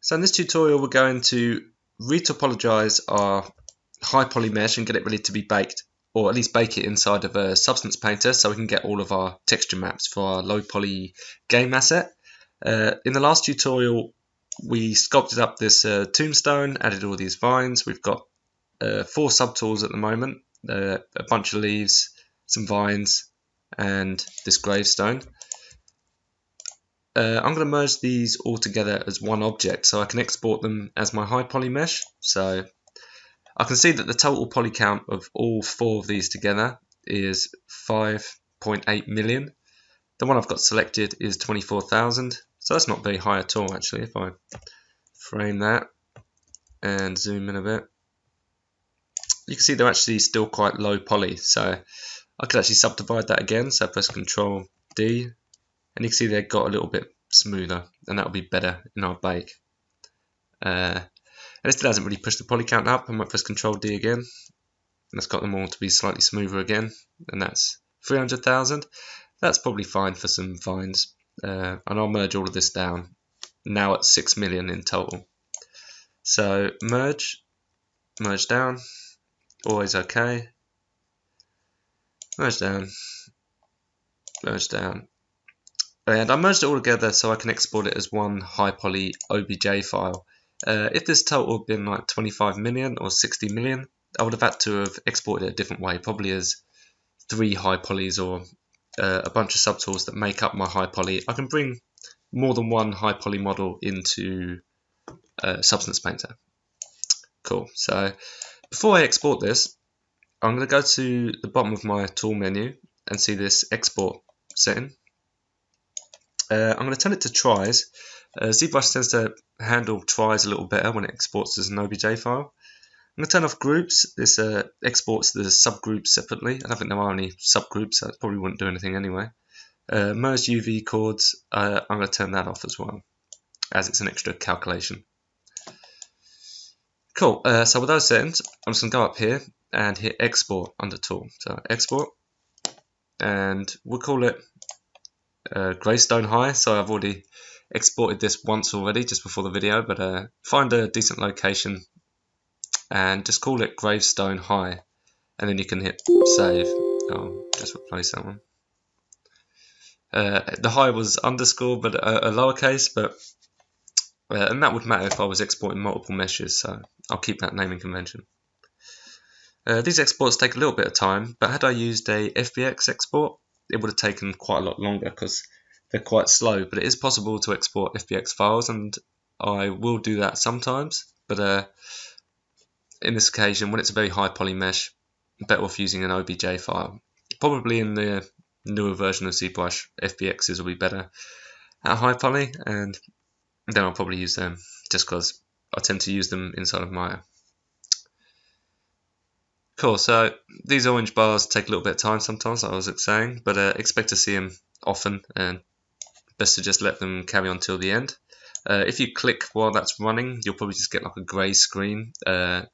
So in this tutorial we're going to retopologize our high poly mesh and get it ready to be baked, or at least bake it inside of a Substance Painter so we can get all of our texture maps for our low poly game asset. In the last tutorial we sculpted up this tombstone, added all these vines. We've got 4 subtools at the moment, a bunch of leaves, some vines and this gravestone. I'm going to merge these all together as one object so I can export them as my high poly mesh. So I can see that the total poly count of all 4 of these together is 5.8 million. The one I've got selected is 24,000, so that's not very high at all actually. If I frame that and zoom in a bit, you can see they're actually still quite low poly, so I could actually subdivide that again. So I press Ctrl D, and you can see they've got a little bit smoother, and that'll be better in our bake. And it still hasn't really pushed the poly count up. I might press Ctrl D again, and that's got them all to be slightly smoother again, and that's 300,000. That's probably fine for some vines, and I'll merge all of this down, now at 6 million in total. So merge down, always okay, merge down, and I merged it all together so I can export it as one high poly OBJ file. If this total had been like 25 million or 60 million, I would have had to have exported it a different way, probably as 3 high polys or a bunch of subtools that make up my high poly. I can bring more than one high poly model into Substance Painter. Cool. So before I export this, I'm going to go to the bottom of my tool menu and see this export setting. I'm going to turn it to tries. Zbrush tends to handle tries a little better when it exports as an OBJ file. I'm going to turn off groups. This exports the subgroups separately. I don't think there are any subgroups, so it probably wouldn't do anything anyway. Merge UV chords, I'm going to turn that off as well, as it's an extra calculation. Cool, so with those settings, I'm just going to go up here and hit export under tool. So export, and we'll call it Greystone High. So I've already exported this once already just before the video, but find a decent location and just call it Gravestone High, and then you can hit save. I'll just replace that one. The high was underscore, but a lowercase, but and that would matter if I was exporting multiple meshes, so I'll keep that naming convention. These exports take a little bit of time, but had I used a FBX export, it would have taken quite a lot longer because they're quite slow. But it is possible to export FBX files, and I will do that sometimes. But in this occasion, when it's a very high poly mesh, better off using an OBJ file. Probably in the newer version of Zbrush, FBXs will be better at high poly, and then I'll probably use them just because I tend to use them inside of Maya. Cool, so these orange bars take a little bit of time sometimes, like I was saying, but expect to see them often, and best to just let them carry on till the end. If you click while that's running, you'll probably just get like a grey screen, and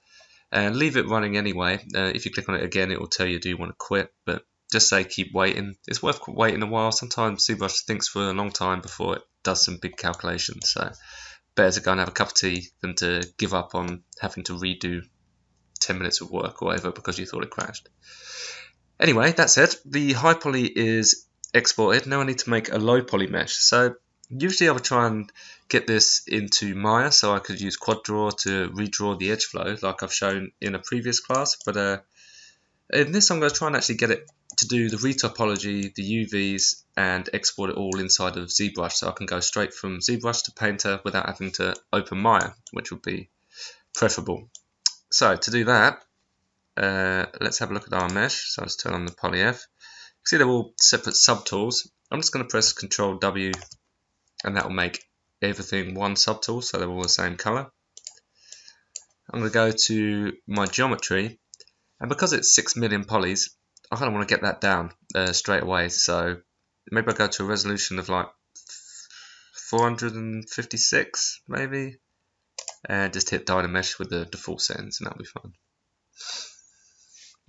leave it running anyway. If you click on it again, it will tell you do you want to quit, but just say keep waiting. It's worth waiting a while. Sometimes Zbrush thinks for a long time before it does some big calculations, so better to go and have a cup of tea than to give up on having to redo 10 minutes of work or whatever because you thought it crashed. Anyway, that's it. The high poly is exported. Now I need to make a low poly mesh. So usually I would try and get this into Maya so I could use quad draw to redraw the edge flow like I've shown in a previous class, but in this I'm going to try and actually get it to do the retopology, the UVs, and export it all inside of Zbrush so I can go straight from Zbrush to Painter without having to open Maya, which would be preferable. So to do that, let's have a look at our mesh. So let's turn on the poly F. You see they're all separate subtools. I'm just going to press Ctrl W, and that will make everything one subtool, so they're all the same color. I'm going to go to my geometry, and because it's 6 million polys, I kind of want to get that down straight away. So maybe I'll go to a resolution of like 456, maybe. And just hit Dynamesh with the default settings, and that'll be fine.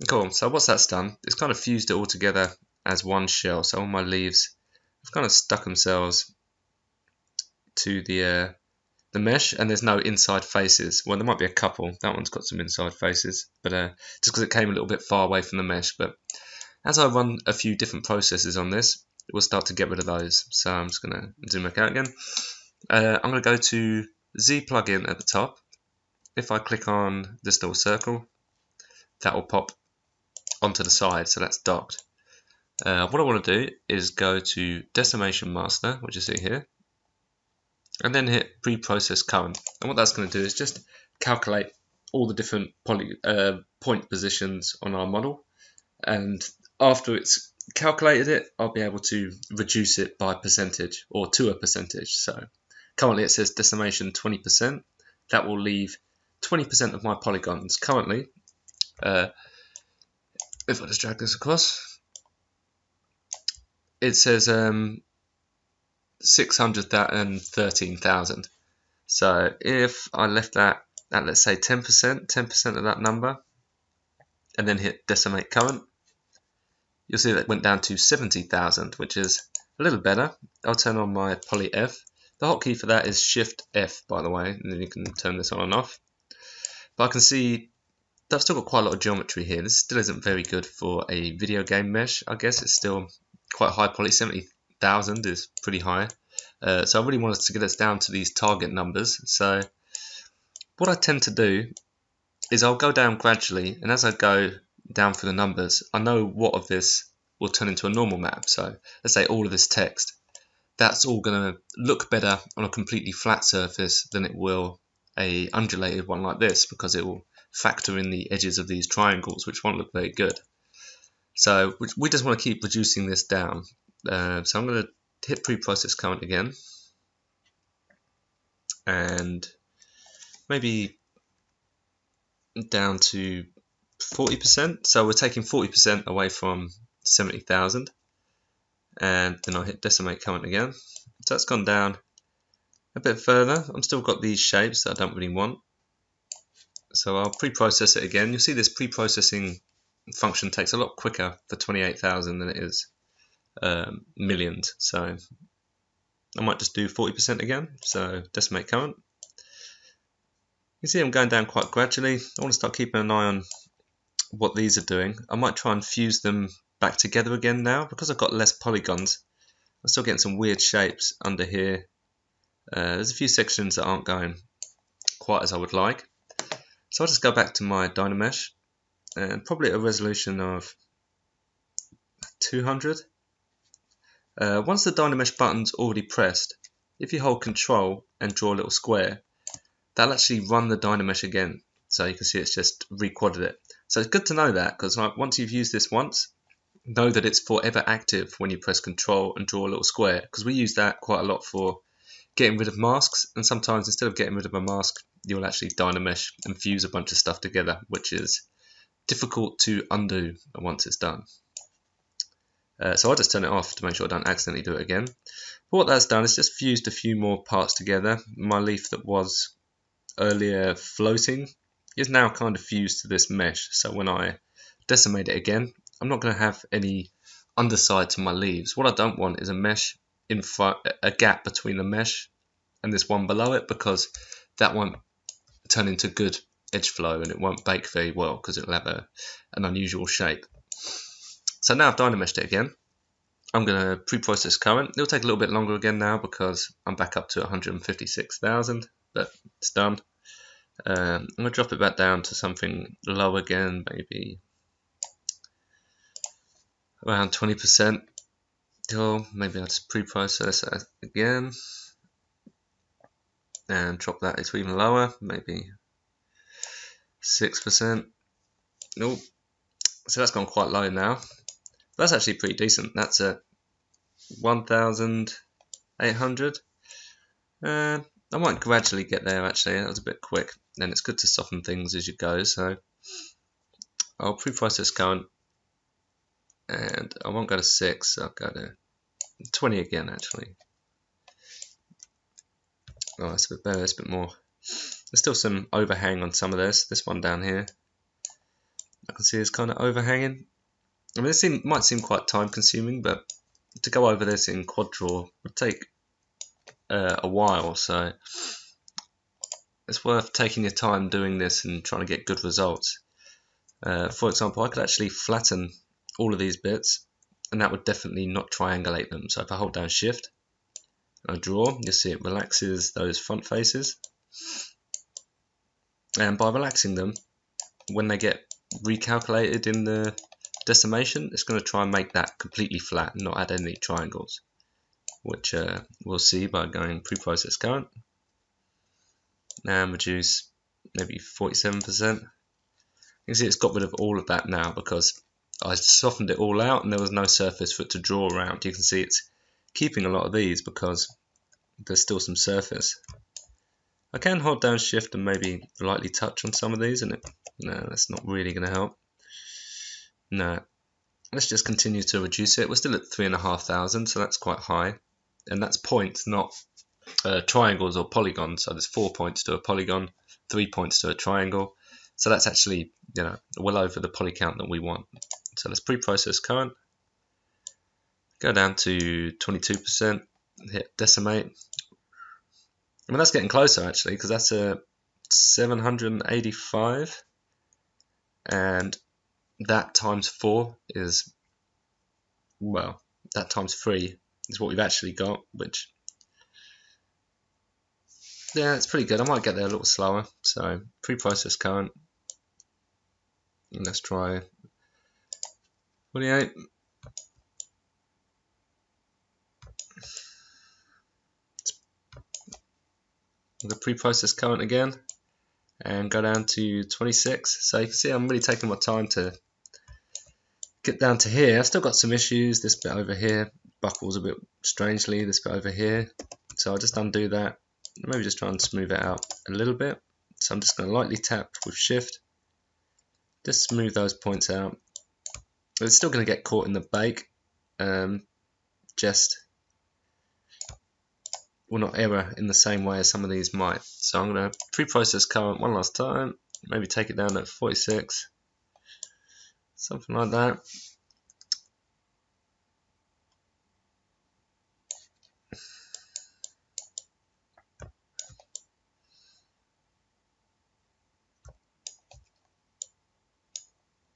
Cool, so once that's done, it's kind of fused it all together as one shell. So all my leaves have kind of stuck themselves to the the mesh, and there's no inside faces. Well, there might be a couple. That one's got some inside faces, but just because it came a little bit far away from the mesh. But as I run a few different processes on this, it will start to get rid of those. So I'm just going to zoom back out again. I'm going to go to Z plugin at the top. If I click on this little circle, that will pop onto the side, so that's docked. What I want to do is go to Decimation Master, which you see here, and then hit Pre-Process Current. And what that's going to do is just calculate all the different point positions on our model, and after it's calculated it, I'll be able to reduce it by percentage, or to a percentage. So currently it says decimation 20%. That will leave 20% of my polygons. Currently, if I just drag this across, it says 613,000. So if I left that at, let's say, 10% of that number, and then hit decimate current, you'll see that it went down to 70,000, which is a little better. I'll turn on my poly F. The hotkey for that is Shift F, by the way, and then you can turn this on and off. But I can see that I've still got quite a lot of geometry here. This still isn't very good for a video game mesh. I guess it's still quite high poly. 70,000 is pretty high. So I really wanted to get us down to these target numbers. So what I tend to do is I'll go down gradually, and as I go down through the numbers, I know what of this will turn into a normal map. So let's say all of this text, that's all going to look better on a completely flat surface than it will a undulated one like this, because it will factor in the edges of these triangles, which won't look very good. So we just want to keep reducing this down. So I'm going to hit Pre-Process Current again, and maybe down to 40%. So we're taking 40% away from 70,000, and then I'll hit Decimate Current again. So that's gone down a bit further. I'm still got these shapes that I don't really want, so I'll pre-process it again. You'll see this pre-processing function takes a lot quicker for 28,000 than it is millions. So I might just do 40% again. So Decimate Current. You see I'm going down quite gradually. I want to start keeping an eye on what these are doing. I might try and fuse them back together again now, because I've got less polygons. I'm still getting some weird shapes under here. There's a few sections that aren't going quite as I would like. So I'll just go back to my Dynamesh, and probably at a resolution of 200. Once the Dynamesh button's already pressed, if you hold Control and draw a little square, that'll actually run the Dynamesh again. So you can see it's just requadded it. So it's good to know that, because once you've used this once, know that it's forever active when you press Control and draw a little square, because we use that quite a lot for getting rid of masks, and sometimes instead of getting rid of a mask, you'll actually Dynamesh and fuse a bunch of stuff together, which is difficult to undo once it's done. So I'll just turn it off to make sure I don't accidentally do it again. But what that's done is just fused a few more parts together. My leaf that was earlier floating is now kind of fused to this mesh, so when I decimate it again, I'm not going to have any underside to my leaves. What I don't want is a mesh in front, a gap between the mesh and this one below it, because that won't turn into good edge flow and it won't bake very well, because it'll have an unusual shape. So now I've Dynameshed it again. I'm going to pre-process current. It'll take a little bit longer again now, because I'm back up to 156,000, but it's done. I'm going to drop it back down to something low again, maybe around 20%. Or maybe I'll just pre-process it again and drop that to even lower, maybe 6%. Nope. So that's gone quite low now. That's actually pretty decent. That's at 1,800. I might gradually get there actually. That was a bit quick. Then it's good to soften things as you go. So I'll pre-process current, and I won't go to 6. I'll go to 20 again actually. Oh, that's a bit better. It's a bit more. There's still some overhang on some of this. This one down here, I can see it's kind of overhanging. I mean, this might seem quite time consuming, but to go over this in quad draw would take a while, so it's worth taking your time doing this and trying to get good results. For example, I could actually flatten all of these bits, and that would definitely not triangulate them. So if I hold down Shift and I draw, you'll see it relaxes those front faces. And by relaxing them, when they get recalculated in the decimation, it's going to try and make that completely flat and not add any triangles, which we'll see by going pre-process current and reduce maybe 47%. You can see it's got rid of all of that now because I softened it all out and there was no surface for it to draw around. You can see it's keeping a lot of these because there's still some surface. I can hold down Shift and maybe lightly touch on some of these, and no, that's not really going to help. No, let's just continue to reduce it. We're still at 3,500, so that's quite high, and that's points, not triangles or polygons. So there's 4 points to a polygon, 3 points to a triangle. So that's actually, well over the poly count that we want. So let's pre-process current. Go down to 22%. Hit decimate. I mean, that's getting closer actually, because that's a 785, and that times 4 is, well, that times 3 is what we've actually got, which, yeah, it's pretty good. I might get there a little slower. So pre-process current, and let's try 48. The pre-process current again and go down to 26. So you can see I'm really taking my time to get down to here. I've still got some issues. This bit over here buckles a bit strangely, this bit over here. So I'll just undo that, maybe just try and smooth it out a little bit. So I'm just going to lightly tap with Shift, just smooth those points out. It's still going to get caught in the bake, just will not error in the same way as some of these might. So I'm going to pre-process current one last time, maybe take it down at 46, something like that.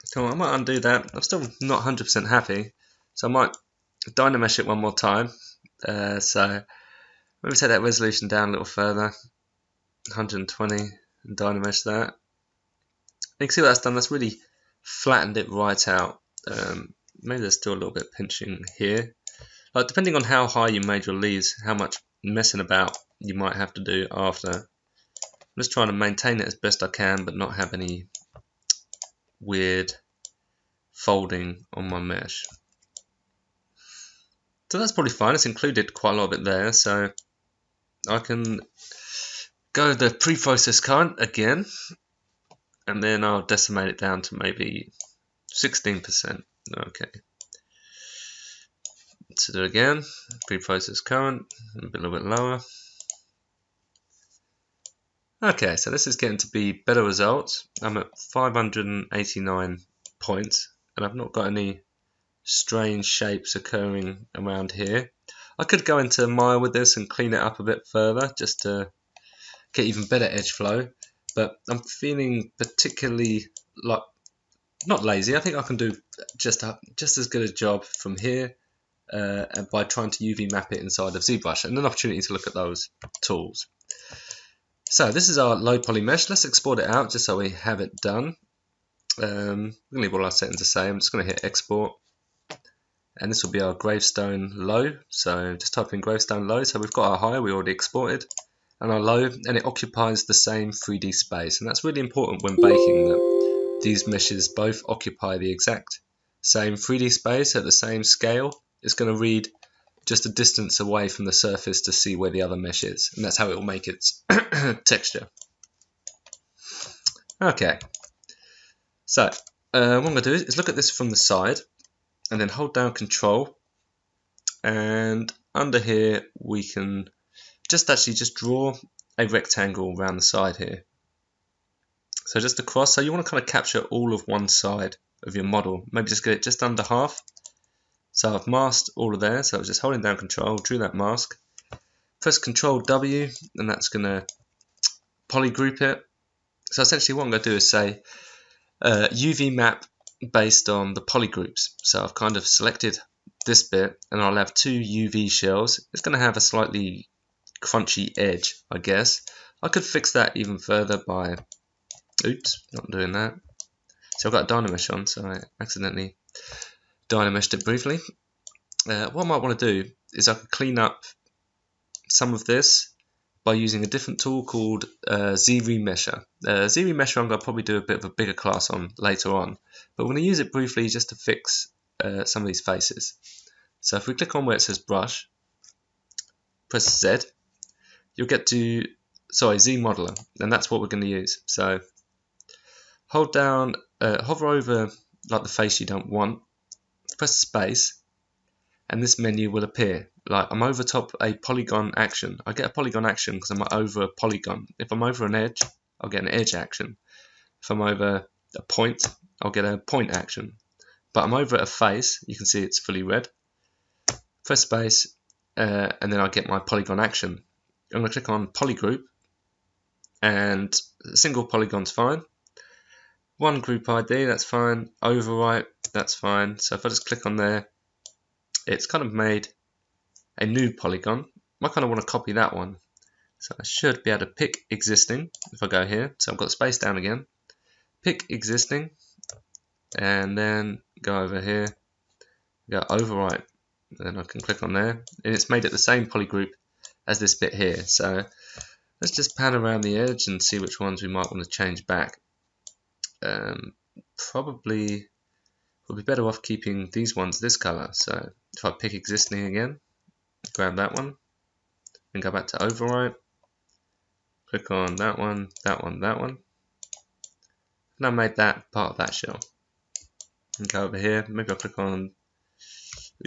So I might undo that. I'm still not 100% happy, so I might dynamesh it one more time. So maybe take that resolution down a little further, 120, and dynamesh that. You can see what that's done. That's really flattened it right out. Maybe there's still a little bit pinching here. Like, depending on how high you made your leaves, how much messing about you might have to do after. I'm just trying to maintain it as best I can, but not have any weird folding on my mesh. So that's probably fine. It's included quite a lot of it there, so I can go the pre-process current again, and then I'll decimate it down to maybe 16%. Okay. So do it again. Pre-process current, a little bit lower. Okay, so this is getting to be better results. I'm at 589 points, and I've not got any strange shapes occurring around here. I could go into Maya with this and clean it up a bit further just to get even better edge flow, but I'm feeling particularly not lazy. I think I can do just as good a job from here by trying to UV map it inside of Zbrush, and an opportunity to look at those tools. So this is our low poly mesh. Let's export it out just so we have it done. We're going to leave all our settings the same. I'm just going to hit export, and this will be our gravestone low. So just type in gravestone low. So we've got our high, we already exported, and our low, and it occupies the same 3D space. And that's really important when baking, that these meshes both occupy the exact same 3D space at the same scale. It's going to read just a distance away from the surface to see where the other mesh is, and that's how it will make its texture. Okay, so what I'm going to do is look at this from the side, and then hold down Control, and under here we can just draw a rectangle around the side here. So just across, so you want to kind of capture all of one side of your model, maybe just get it just under half. So I've masked all of there, so I was just holding down Control, drew that mask, press Control W, and that's going to polygroup it. So essentially what I'm going to do is say UV map based on the polygroups. So I've kind of selected this bit and I'll have two UV shells. It's going to have a slightly crunchy edge, I guess. I could fix that even further by, oops, not doing that. So I've got Dynamesh on, so I accidentally Dynameshed it briefly. What I might want to do is I could clean up some of this by using a different tool called Z-Remesher. Z-Remesher I'm going to probably do a bit of a bigger class on later on, but we're going to use it briefly just to fix some of these faces. So if we click on where it says brush, press Z, you'll get to, Z modeler, and that's what we're going to use. So hold down, hover over like the face you don't want, press space, and this menu will appear. Like I'm over top a polygon action. I get a polygon action because I'm over a polygon. If I'm over an edge, I'll get an edge action. If I'm over a point, I'll get a point action. But I'm over a face, you can see it's fully red. Press space, and then I get my polygon action. I'm going to click on polygroup, and a single polygon's fine. One group ID, that's fine. Overwrite, that's fine. So if I just click on there, it's kind of made a new polygon. I kind of want to copy that one. So I should be able to pick existing if I go here. So I've got space down again. Pick existing, and then go over here, go overwrite. Then I can click on there, and it's made it the same polygroup as this bit here. So let's just pan around the edge and see which ones we might want to change back. Probably we'll be better off keeping these ones this color. So if I pick existing again, grab that one, and go back to overwrite, click on that one, that one, that one, and I made that part of that shell. And go over here, maybe I'll click on,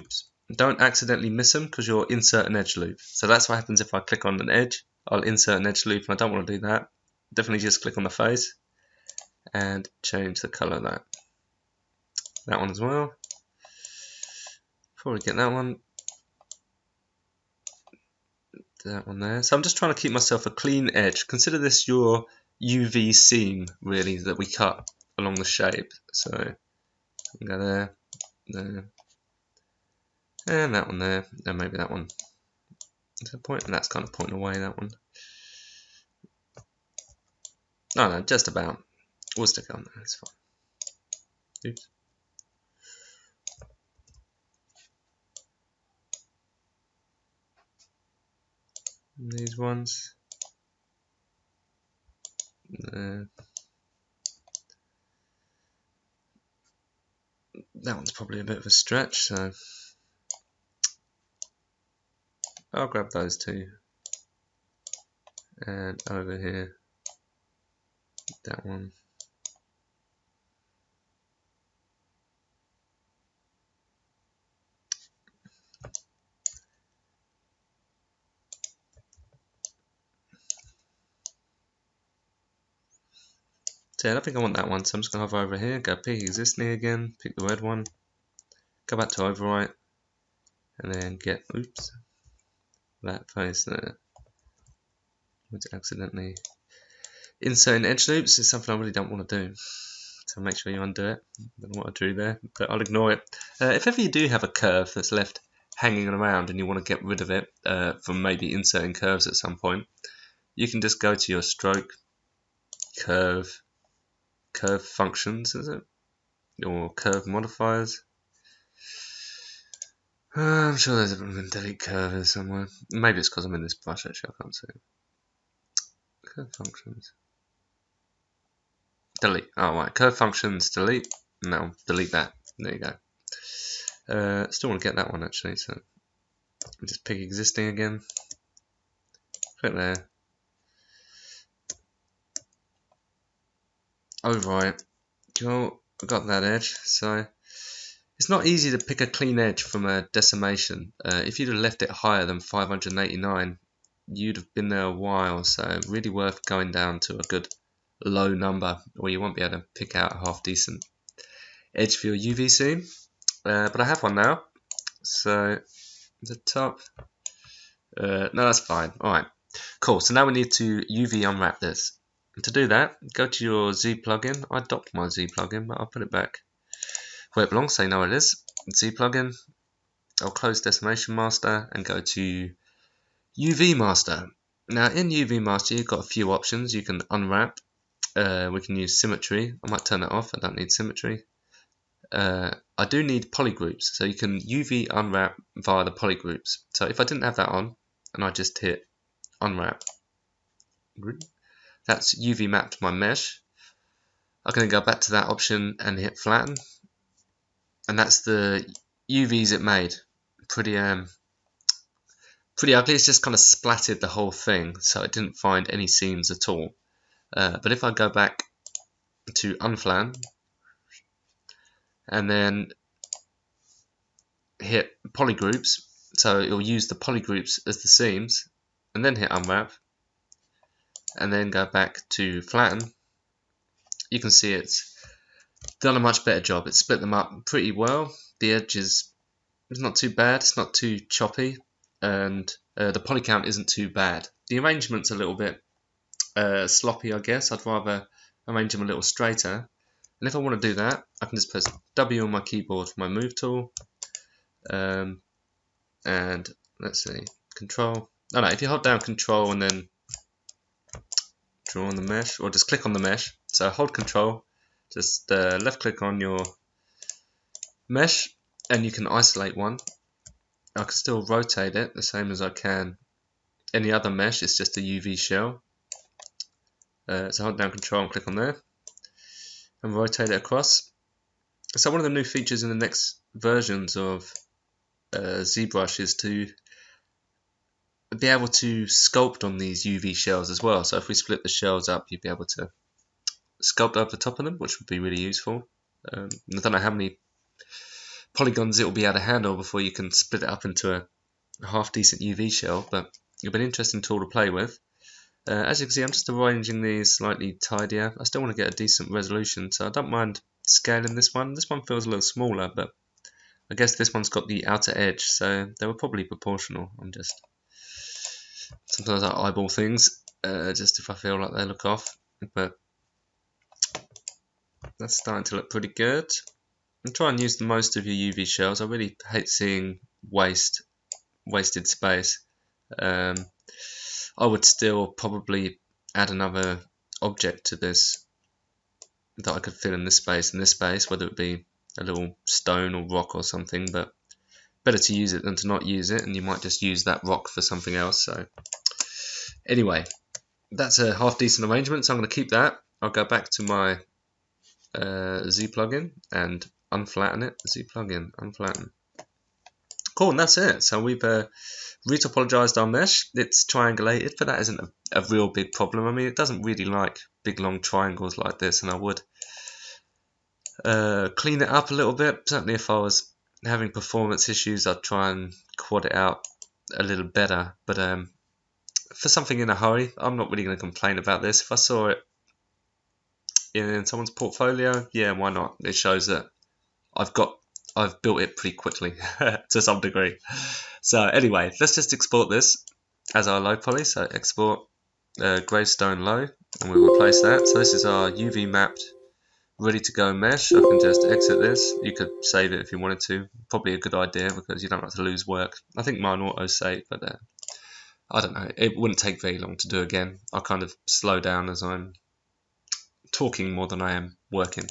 oops, don't accidentally miss them because you'll insert an edge loop. So that's what happens if I click on an edge, I'll insert an edge loop, and I don't want to do that. Definitely just click on the face and change the color of that. That one as well. Probably get that one. That one there. So I'm just trying to keep myself a clean edge. Consider this your UV seam, really, that we cut along the shape. So go there, there, and that one there, and maybe that one. Is that point? And that's kind of pointing away, that one. Oh no, just about. We'll stick it on there, it's fine. Oops. And these ones. There. That one's probably a bit of a stretch, so I'll grab those two. And over here, that one. So yeah, I don't think I want that one, so I'm just going to hover over here, go pick existing again, pick the red one, go back to overwrite, and then get, oops, that face there. Which accidentally inserting edge loops is something I really don't want to do. So make sure you undo it. I don't know what I drew there, but I'll ignore it. If ever you do have a curve that's left hanging around and you want to get rid of it from maybe inserting curves at some point, you can just go to your stroke, curve functions, is it? Or curve modifiers. I'm sure there's a delete curve here somewhere. Maybe it's because I'm in this brush actually, I can't see it. Curve functions. Delete. Oh, right. Curve functions, delete. No, delete that. There you go. Still want to get that one actually, so just pick existing again. Click there. Overwrite. Cool. I've got that edge. So it's not easy to pick a clean edge from a decimation. If you'd have left it higher than 589, you'd have been there a while. So really worth going down to a good low number, or you won't be able to pick out a half decent edge for your UV seam. But I have one now. So the top. No, that's fine. Alright. Cool, so now we need to UV unwrap this. And to do that, go to your Z plugin. I docked my Z plugin, but I'll put it back where it belongs, so you know where it is. Z plugin, I'll close Decimation Master and go to UV Master. Now in UV Master you've got a few options. You can unwrap, we can use symmetry. I might turn that off, I don't need symmetry. I do need polygroups, so you can UV unwrap via the polygroups. So if I didn't have that on and I just hit unwrap, that's UV mapped my mesh. I'm going to go back to that option and hit flatten, and that's the UVs it made. Pretty ugly. It's just kind of splattered the whole thing, so it didn't find any seams at all. But if I go back to unflatten and then hit polygroups, so it'll use the polygroups as the seams, and then hit unwrap and then go back to flatten, you can see it's done a much better job. It's split them up pretty well. The edge is not too bad, it's not too choppy, and the poly count isn't too bad. The arrangement's a little bit sloppy, I guess. I'd rather arrange them a little straighter. And if I want to do that, I can just press W on my keyboard for my move tool. And let's see, Control. Oh no, if you hold down Control and then draw on the mesh, or just click on the mesh. So hold Control, just left click on your mesh, and you can isolate one. I can still rotate it the same as I can any other mesh. It's just a UV shell. So hold down Control and click on there, and rotate it across. So one of the new features in the next versions of Zbrush is to be able to sculpt on these UV shells as well. So if we split the shells up, you'd be able to sculpt over the top of them, which would be really useful. I don't know how many polygons it will be able to handle before you can split it up into a half decent UV shell, but it'll be an interesting tool to play with. As you can see, I'm just arranging these slightly tidier. I still want to get a decent resolution, so I don't mind scaling this one. This one feels a little smaller, but I guess this one's got the outer edge, so they were probably proportional. Sometimes I eyeball things, just if I feel like they look off, but that's starting to look pretty good. And try and use the most of your UV shells. I really hate seeing wasted space. I would still probably add another object to this that I could fill in this space, whether it be a little stone or rock or something, but better to use it than to not use it, and you might just use that rock for something else. So anyway, that's a half decent arrangement, so I'm going to keep that. I'll go back to my Z plugin and unflatten it. Z plugin, unflatten. Cool, and that's it. So we've retopologized our mesh. It's triangulated, but that isn't a real big problem. I mean, it doesn't really like big long triangles like this, and I would clean it up a little bit. Certainly if I was having performance issues, I'd try and quad it out a little better, but for something in a hurry, I'm not really going to complain about this. If I saw it in someone's portfolio, yeah, why not? It shows that I've built it pretty quickly to some degree. So anyway, let's just export this as our low poly. So export gravestone low, and we'll replace that. So this is our UV mapped ready to go mesh. I can just exit this. You could save it if you wanted to. Probably a good idea because you don't have to lose work. I think mine auto save, but I don't know. It wouldn't take very long to do again. I'll kind of slow down as I'm talking more than I am working.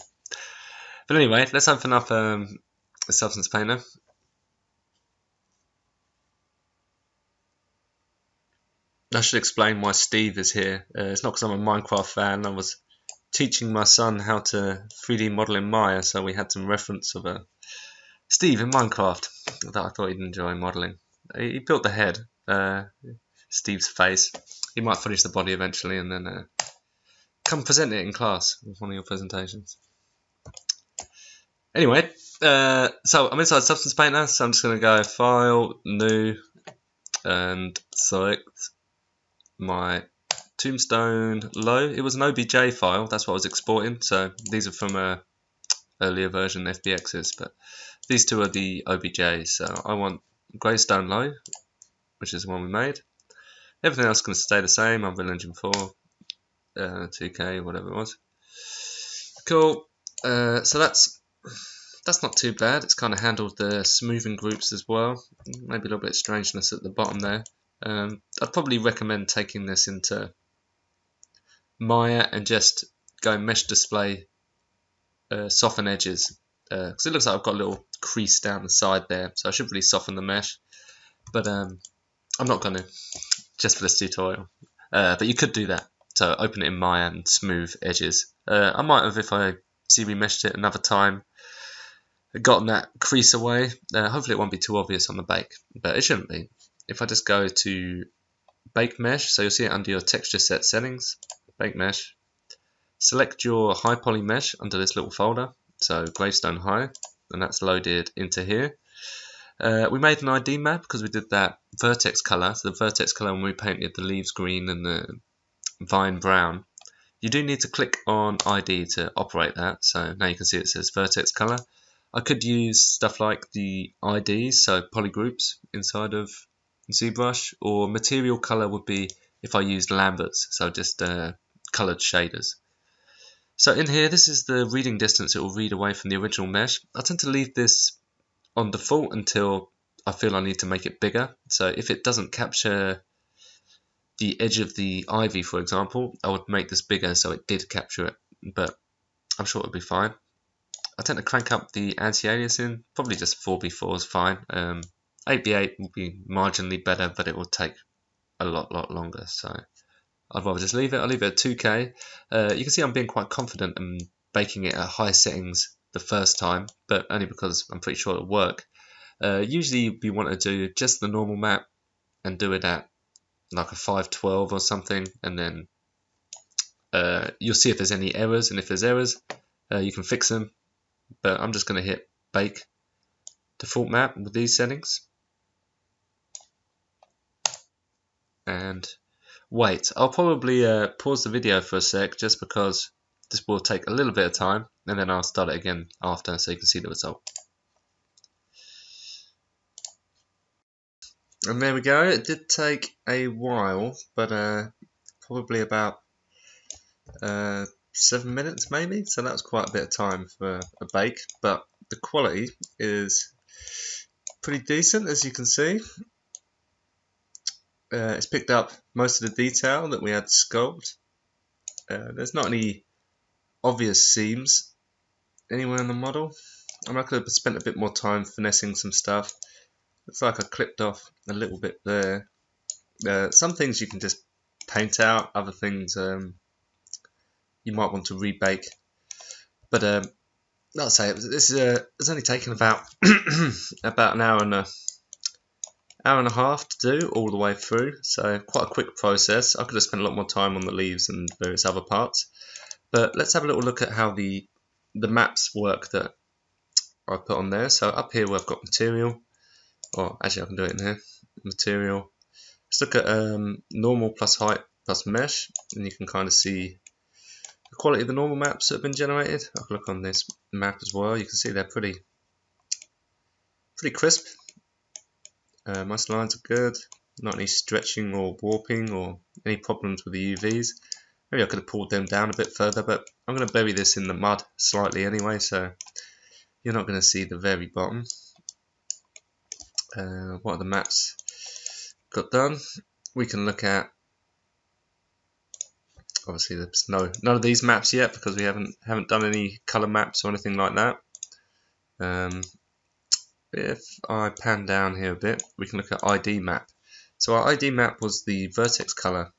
But anyway, let's open up a Substance Painter. I should explain why Steve is here. It's not because I'm a Minecraft fan. I was teaching my son how to 3D model in Maya, so we had some reference of Steve in Minecraft that I thought he'd enjoy modeling. He built the head, Steve's face. He might finish the body eventually and then come present it in class with one of your presentations. Anyway, so I'm inside Substance Painter, so I'm just going to go File, New, and select my Tombstone Low. It was an OBJ file, that's what I was exporting, so these are from a earlier version FBXs, but these two are the OBJs. So I want Greystone Low, which is the one we made. Everything else can stay the same. Unreal Engine 4, 2K, whatever it was. Cool. So that's not too bad. It's kind of handled the smoothing groups as well. Maybe a little bit of strangeness at the bottom there. I'd probably recommend taking this into Maya and just going mesh display, soften edges, because it looks like I've got a little crease down the side there, so I should really soften the mesh. But I'm not going to, just for this tutorial. But you could do that. So open it in Maya and smooth edges. I might have, if I remeshed it another time, gotten that crease away. Hopefully it won't be too obvious on the bake, but it shouldn't be. If I just go to bake mesh, so you'll see it under your texture set settings, bake mesh, select your high poly mesh under this little folder, so Gravestone High, and that's loaded into here. We made an ID map because we did that vertex color, so the vertex color when we painted the leaves green and the vine brown. You do need to click on ID to operate that, so now you can see it says vertex color. I could use stuff like the IDs, so polygroups inside of Zbrush, or material color would be if I used Lamberts, so just colored shaders. So in here, this is the reading distance it will read away from the original mesh. I tend to leave this on default until I feel I need to make it bigger. So if it doesn't capture the edge of the ivy, for example, I would make this bigger so it did capture it, but I'm sure it'll be fine. I tend to crank up the anti-aliasing, probably just 4x4 is fine. 8x8 will be marginally better, but it will take a lot longer, so I'd rather just leave it. I'll leave it at 2K. You can see I'm being quite confident in baking it at high settings the first time, but only because I'm pretty sure it'll work. Usually we want to do just the normal map and do it at like a 512 or something, and then you'll see if there's any errors, and if there's errors, you can fix them. But I'm just going to hit bake default map with these settings and wait. I'll probably pause the video for a sec just because this will take a little bit of time, and then I'll start it again after so you can see the result. And there we go. It did take a while, but probably about 7 minutes maybe, so that was quite a bit of time for a bake, but the quality is pretty decent, as you can see. It's picked up most of the detail that we had to sculpt. There's not any obvious seams anywhere in the model. I could have spent a bit more time finessing some stuff. Looks like I clipped off a little bit there. Some things you can just paint out, other things you might want to rebake. But I'll say it's only taken about about an hour and a half to do all the way through, so quite a quick process. I could have spent a lot more time on the leaves and various other parts. But let's have a little look at how the maps work that I put on there. So up here we've got material, or actually I can do it in here, material. Let's look at normal plus height plus mesh, and you can kind of see the quality of the normal maps that have been generated. I can look on this map as well. You can see they're pretty crisp. Most lines are good. Not any stretching or warping or any problems with the UVs. Maybe I could have pulled them down a bit further, but I'm going to bury this in the mud slightly anyway, so you're not going to see the very bottom. What are the maps got done? We can look at, obviously there's none of these maps yet because we haven't done any color maps or anything like that. If I pan down here a bit, we can look at ID map. So our ID map was the vertex color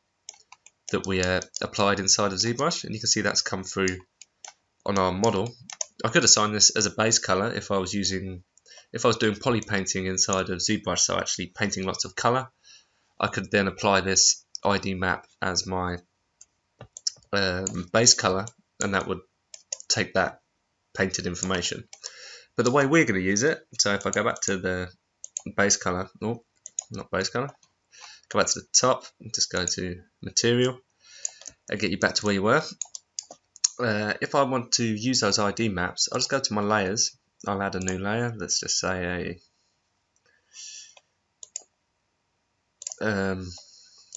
that we applied inside of Zbrush, and you can see that's come through on our model. I could assign this as a base color if I was doing poly painting inside of Zbrush, so actually painting lots of color. I could then apply this ID map as my base color, and that would take that painted information. But the way we're going to use it, so if I go back to the base color, oh, not base color, go back to the top and just go to material and get you back to where you were. If I want to use those ID maps, I'll just go to my layers. I'll add a new layer. Let's just say a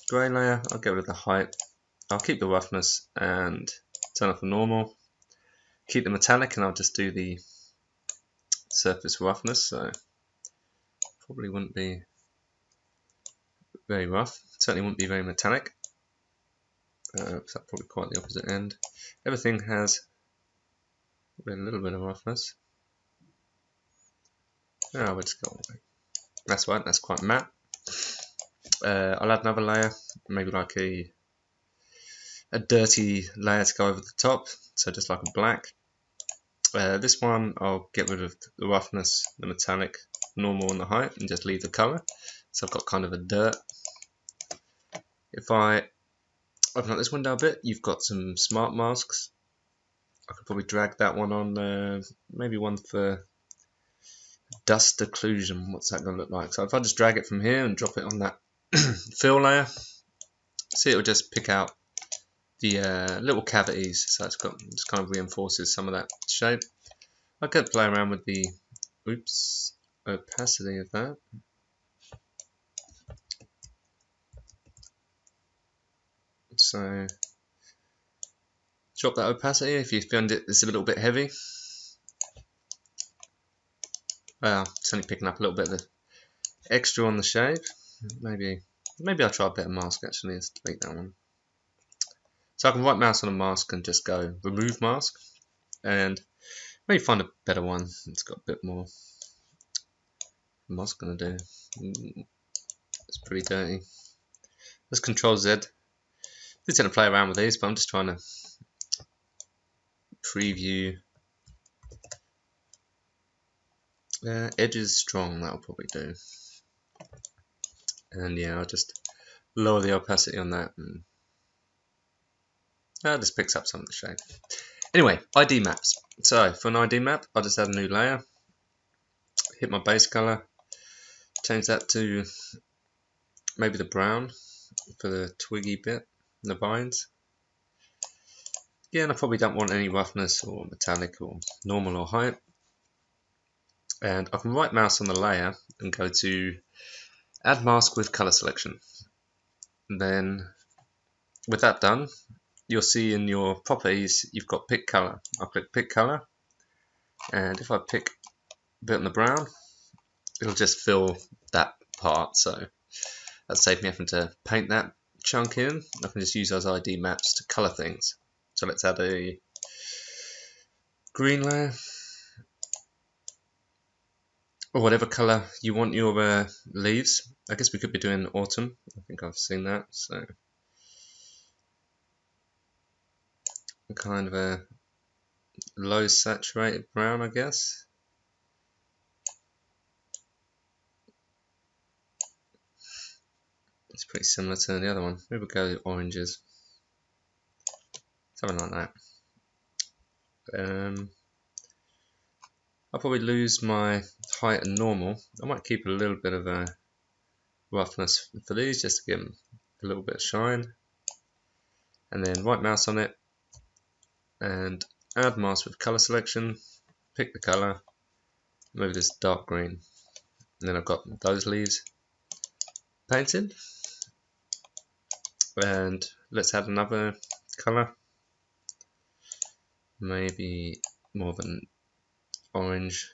grey layer, I'll get rid of the height. I'll keep the roughness and turn off the normal. Keep the metallic, and I'll just do the surface roughness. So probably wouldn't be very rough. Certainly wouldn't be very metallic. So probably quite the opposite end. Everything has a little bit of roughness. Oh, we'll just go away. That's right, that's quite matte. I'll add another layer, maybe like a dirty layer to go over the top, so just like a black. This one I'll get rid of the roughness, the metallic, normal and the height, and just leave the colour. So I've got kind of a dirt. If I open up this window a bit, you've got some smart masks. I could probably drag that one on, maybe one for dust occlusion. What's that going to look like? So if I just drag it from here and drop it on that fill layer, see, it will just pick out the little cavities, so it's got, just kind of reinforces some of that shape. I could play around with the opacity of that. So drop that opacity if you find it's a little bit heavy. Well, it's only picking up a little bit of the extra on the shape. Maybe I'll try a better mask actually. Let's delete that one. So I can right mouse on a mask and just go remove mask, and maybe find a better one. It's got a bit more. What's it gonna do? It's pretty dirty. Let's Control Z. I'm just gonna play around with these, but I'm just trying to preview. Edges strong, that'll probably do. And yeah, I'll just lower the opacity on that, and that just picks up some of the shape. Anyway, ID maps. So for an ID map, I'll just add a new layer, hit my base color, change that to maybe the brown for the twiggy bit, the vines. Yeah, and I probably don't want any roughness or metallic or normal or height. And I can right mouse on the layer and go to add mask with color selection. And then with that done, you'll see in your properties you've got pick color. I'll click pick color, and if I pick a bit on the brown, it'll just fill that part, so that saves me having to paint that chunk in. I can just use those ID maps to color things. So let's add a green layer, or whatever color you want your leaves. I guess we could be doing autumn. I think I've seen that. So kind of a low saturated brown, I guess. It's pretty similar to the other one. Maybe we'll go with oranges. Something like that. I'll probably lose my height and normal. I might keep a little bit of a roughness for these just to give them a little bit of shine. And then right mouse on it and add mask with color selection. Pick the color, maybe this dark green. And then I've got those leaves painted. And let's add another color. Maybe more of an orange.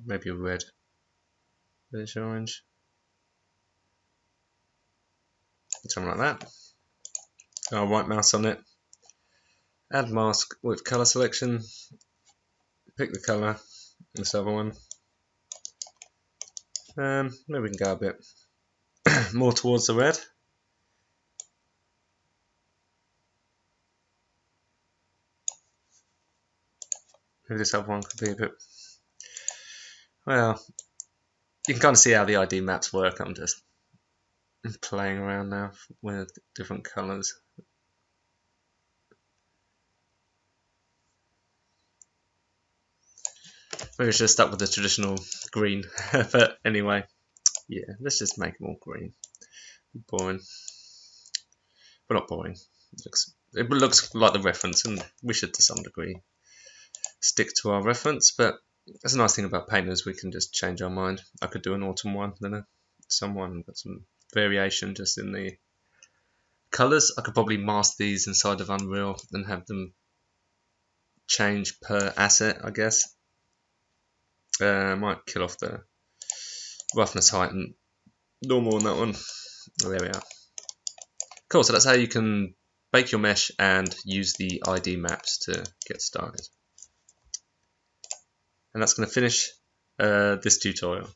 Maybe a red. Reddish orange. Something like that. I'll right mouse on it. Add mask with color selection. Pick the color. This other one. Maybe we can go a bit more towards the red. Maybe this other one could be a bit. Well, you can kind of see how the ID maps work. I'm just playing around now with different colours. Maybe I should have stuck with the traditional green. But anyway, yeah, let's just make them all green. Boring. But not boring. It looks like the reference, and we should to some degree stick to our reference, but That's a nice thing about Paint is we can just change our mind. I could do an autumn one, then a someone, but some variation just in the colours. I could probably mask these inside of Unreal and have them change per asset, I guess. I might kill off the roughness height and normal on that one. There we are. Cool, so that's how you can bake your mesh and use the ID maps to get started. And that's going to finish this tutorial.